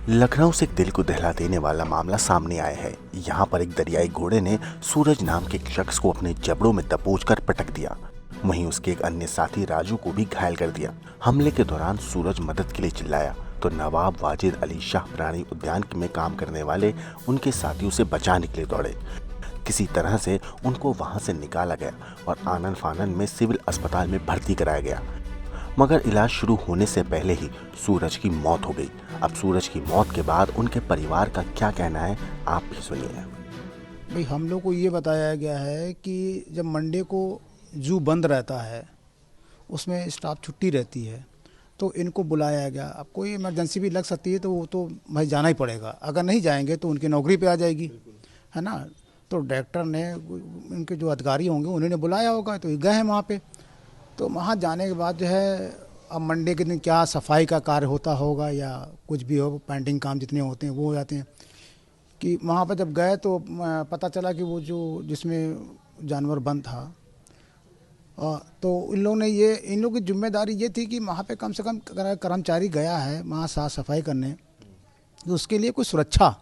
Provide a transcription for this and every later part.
लखनऊ से दिल को दहला देने वाला मामला सामने आया है। यहाँ पर एक दरियाई घोड़े ने सूरज नाम के एक शख्स को अपने जबड़ों में दबोचकर पटक दिया। वहीं उसके एक अन्य साथी राजू को भी घायल कर दिया। हमले के दौरान सूरज मदद के लिए चिल्लाया तो नवाब वाजिद अली शाह प्राणी उद्यान में काम करने वाले उनके साथियों से बचाने के लिए दौड़े। किसी तरह से उनको वहां से निकाला गया और आनन फानन में सिविल अस्पताल में भर्ती कराया गया, मगर इलाज शुरू होने से पहले ही सूरज की मौत हो गई। अब सूरज की मौत के बाद उनके परिवार का क्या कहना है, आप भी सुनिए। भाई हम लोग को ये बताया गया है कि जब मंडे को जू बंद रहता है, उसमें स्टाफ छुट्टी रहती है, तो इनको बुलाया गया। अब कोई इमरजेंसी भी लग सकती है तो वो तो भाई जाना ही पड़ेगा। अगर नहीं जाएंगे तो उनकी नौकरी पे आ जाएगी, है ना। तो डायरेक्टर ने, उनके जो अधिकारी होंगे उन्होंने बुलाया होगा, तो ये गए हैं वहाँ पे। तो वहाँ जाने के बाद जो है, अब मंडे के दिन क्या सफाई का कार्य होता होगा या कुछ भी हो, पेंटिंग काम जितने होते हैं वो हो जाते हैं। कि वहाँ पर जब गए तो पता चला कि वो जो जिसमें जानवर बंद था, तो इन लोगों की जिम्मेदारी ये थी कि वहाँ पे कम से कम कर्मचारी गया है वहाँ साफ सफाई करने, तो उसके लिए कोई सुरक्षा।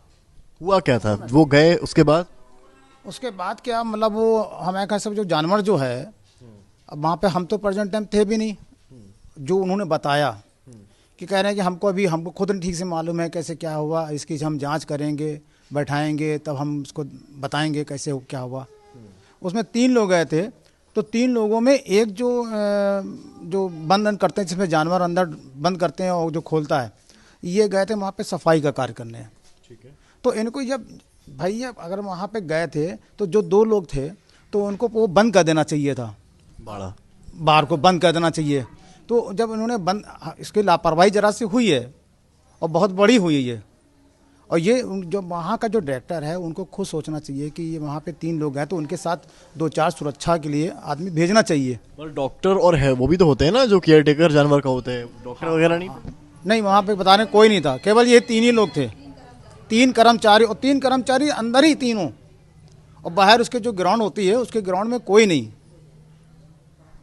हुआ क्या था, वो गए उसके बाद क्या मतलब, वो हमारे ख्याल से जो जानवर जो है, अब वहाँ पे हम तो प्रेजेंट टाइम थे भी नहीं। जो उन्होंने बताया कि कह रहे हैं कि हमको खुद नहीं ठीक से मालूम है कैसे क्या हुआ, इसकी हम जांच करेंगे, बैठाएंगे, तब हम उसको बताएंगे कैसे क्या हुआ। उसमें 3 लोग गए थे, तो 3 लोगों में एक जो बंद करते हैं, जिसमें जानवर अंदर बंद करते हैं और जो खोलता है, ये गए थे वहाँ पे सफाई का कार्य करने। ठीक है। तो इनको जब भैया अगर वहाँ पे गए थे तो जो 2 लोग थे तो उनको वो बंद कर देना चाहिए था, बार को बंद कर देना चाहिए। तो जब उन्होंने बंद, इसकी लापरवाही जरा सी हुई है और बहुत बड़ी हुई है ये। और ये जो वहाँ का जो डायरेक्टर है, उनको खुद सोचना चाहिए कि ये वहाँ पे 3 लोग हैं तो उनके साथ 2-4 सुरक्षा के लिए आदमी भेजना चाहिए। पर डॉक्टर और है वो भी तो होते हैं ना, जो केयर टेकर जानवर का होते हैं, डॉक्टर वगैरह नहीं वहाँ पे बता रहे कोई नहीं था, केवल ये 3 ही लोग थे, 3 कर्मचारी, और 3 कर्मचारी अंदर ही तीनों, और बाहर उसके जो ग्राउंड होती है उसके ग्राउंड में कोई नहीं।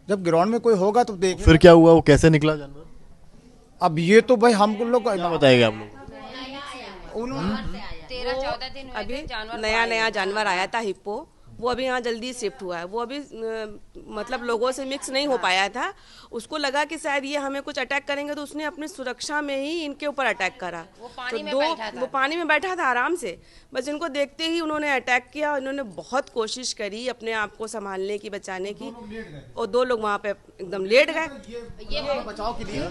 जब ग्राउंड में कोई होगा तो देखें। फिर क्या हुआ, वो कैसे निकला जानवर? अब ये तो भाई हम लोग बताएगा आप लोग। 13-14 दिन अभी नया जानवर आया था हिप्पो, वो अभी यहाँ जल्दी शिफ्ट हुआ है। वो अभी मतलब लोगों से मिक्स नहीं हो पाया था। उसको लगा कि शायद ये हमें कुछ अटैक करेंगे, तो उसने अपनी सुरक्षा में ही इनके ऊपर अटैक करा। वो पानी में बैठा था आराम से, बस इनको देखते ही उन्होंने अटैक किया। इन्होंने बहुत कोशिश करी अपने आप को संभालने की, बचाने की, और 2 लोग वहाँ पे एकदम लेट गए बचाव के लिए।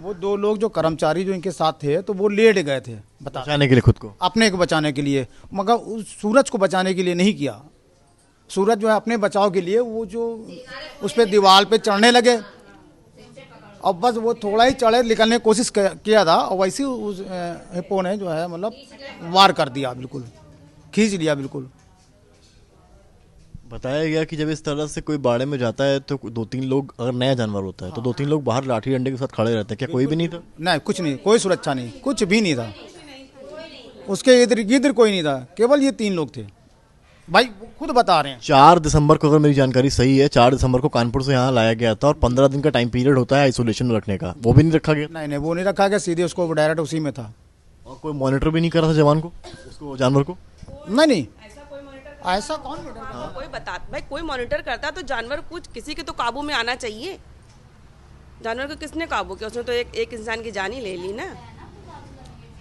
वो 2 लोग जो कर्मचारी जो इनके साथ थे, तो वो लेट गए थे बचाने के लिए, खुद को, अपने को बचाने के लिए, मगर उस सूरज को बचाने के लिए नहीं किया। सूरज जो है अपने बचाव के लिए वो जो उस पर दीवार पे चढ़ने लगे, और बस वो थोड़ा ही चढ़े, निकलने की कोशिश किया था, और वैसे उस हिप्पो ने जो है मतलब वार कर दिया, बिल्कुल खींच लिया बिल्कुल। बताया गया कि जब इस तरह से कोई बाड़े में जाता है तो 2-3 लोग, अगर नया जानवर होता है तो 2-3 लोग बाहर लाठी डंडे के साथ खड़े रहते हैं। क्या कोई भी नहीं था? नहीं, कुछ नहीं, कोई सुरक्षा नहीं, कुछ भी नहीं था। उसके इधर कोई नहीं था, केवल ये 3 लोग थे। भाई खुद बता रहे हैं। 4 दिसंबर को, अगर मेरी जानकारी सही है, 4 दिसंबर को कानपुर से यहाँ लाया गया था, और 15 दिन का टाइम पीरियड होता है आइसोलेशन में रखने का, वो भी नहीं रखा गया? नहीं, वो नहीं रखा गया, सीधे उसको डायरेक्ट उसी में था। और कोई मॉनिटर भी नहीं कर रहा था जवान को, उसको, जानवर को? नहीं, ऐसा कौन कोई मॉनिटर करता तो जानवर कुछ, किसी के तो काबू में आना चाहिए। जानवर को किसने काबू किया? उसने तो एक इंसान की जान ही ले ली ना।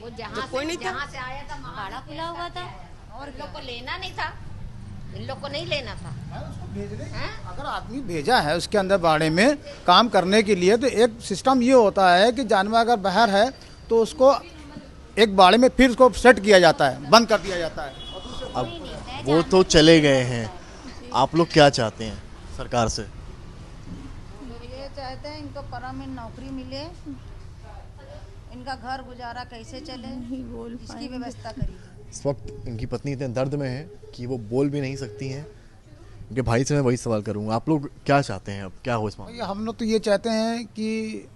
वो कोई नहीं था, से आया था, बाड़ा खुला हुआ था, और इन लोग को लेना नहीं था, इन लोग को नहीं लेना था। अगर आदमी भेजा है उसके अंदर बाड़े में काम करने के लिए, तो एक सिस्टम ये होता है कि जानवर अगर बाहर है तो उसको एक बाड़े में फिर उसको सेट किया जाता है, बंद कर दिया जाता है। अब वो तो चले गए हैं, आप लोग क्या चाहते हैं सरकार से? ये चाहते हैं इनको परमानेंट नौकरी मिले, इनका घर गुजारा कैसे चले, इसकी व्यवस्था करिए। इस वक्त इनकी पत्नी इतने दर्द में है कि वो बोल भी नहीं सकती हैं। इनके भाई से मैं वही सवाल करूंगा, आप लोग क्या चाहते हैं, अब क्या हो इस मामले? हम लोग तो ये चाहते हैं कि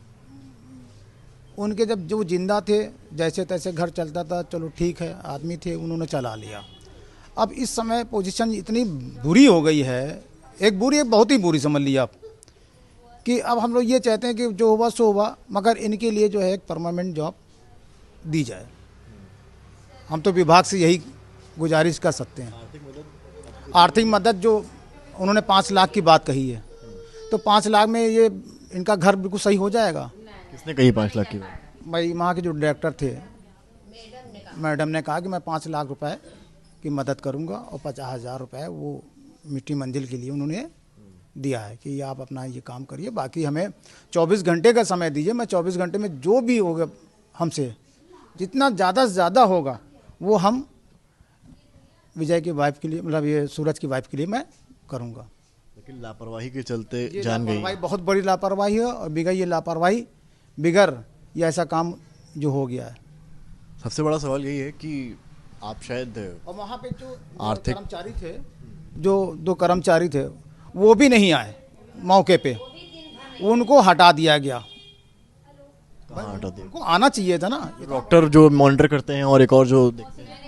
उनके जब जो जिंदा थे, जैसे तैसे घर चलता था, चलो ठीक है, आदमी थे, उन्होंने चला लिया। अब इस समय पोजीशन इतनी बुरी हो गई है, एक बहुत ही बुरी समझ लिया आप, कि अब हम लोग ये चाहते हैं कि जो हुआ सो हुआ, मगर इनके लिए जो है एक परमानेंट जॉब दी जाए। हम तो विभाग से यही गुजारिश कर सकते हैं। आर्थिक मदद जो उन्होंने 5 लाख की बात कही है, तो 5 लाख में ये इनका घर बिल्कुल सही हो जाएगा। किसने कही 5 लाख की बात? भाई वहाँ के जो डायरेक्टर थे, मैडम ने कहा कि मैं 5 लाख रुपए की मदद करूँगा और 50,000 रुपये वो मिट्टी मंजिल के लिए उन्होंने दिया है कि आप अपना ये काम करिए, बाकी हमें 24 घंटे का समय दीजिए। मैं 24 घंटे में जो भी होगा हमसे जितना ज़्यादा से ज़्यादा होगा वो हम विजय की वाइफ के लिए, मतलब ये सूरज की वाइफ के लिए मैं करूँगा। लेकिन लापरवाही के चलते जान गई। लापरवाही बहुत बड़ी लापरवाही है और बिगड़ ये लापरवाही बिगड़ ये ऐसा काम जो हो गया है। सबसे बड़ा सवाल यही है कि आप शायद और वहाँ पे जो आर्थिक कर्मचारी थे, जो 2 कर्मचारी थे वो भी नहीं आए मौके पे, उनको हटा दिया गया। कहाँ हटा दिया? उनको आना चाहिए था ना। डॉक्टर जो मॉनिटर करते हैं और एक और जो देखते हैं।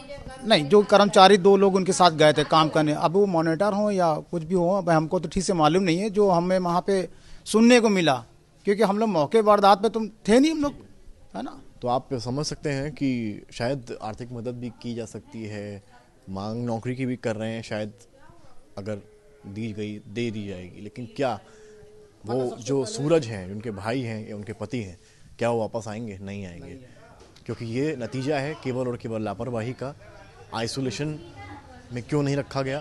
नहीं, जो कर्मचारी 2 लोग उनके साथ गए थे काम करने, अब वो मॉनिटर हो या कुछ भी हो, अब हमको तो ठीक से मालूम नहीं है। जो हमें वहाँ पे सुनने को मिला, क्योंकि हम लोग मौके वारदात पे तुम थे नहीं हम लोग, है ना। तो आप समझ सकते हैं कि शायद आर्थिक मदद भी की जा सकती है, मांग नौकरी की भी कर रहे हैं, शायद अगर दी गई दे दी जाएगी। लेकिन क्या वो जो सूरज हैं, उनके भाई हैं या उनके पति हैं, क्या वो वापस आएंगे? नहीं आएंगे, क्योंकि ये नतीजा है केवल और केवल लापरवाही का। आइसोलेशन में क्यों नहीं रखा गया,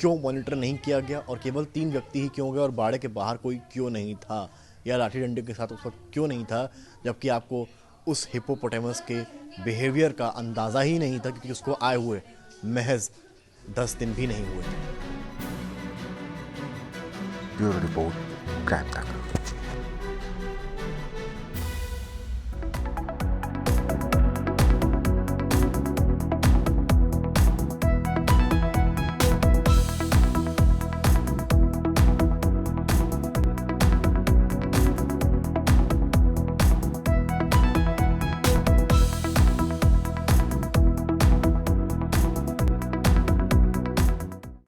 क्यों मॉनिटर नहीं किया गया, और केवल 3 व्यक्ति ही क्यों गए और बाड़े के बाहर कोई क्यों नहीं था, या लाठी डंडे के साथ उस वक्त क्यों नहीं था, जबकि आपको उस हिप्पोपोटेमस के बिहेवियर का अंदाज़ा ही नहीं था, क्योंकि उसको आए हुए महज 10 दिन भी नहीं हुए थे। ब्यूरो रिपोर्ट क्राइम तक।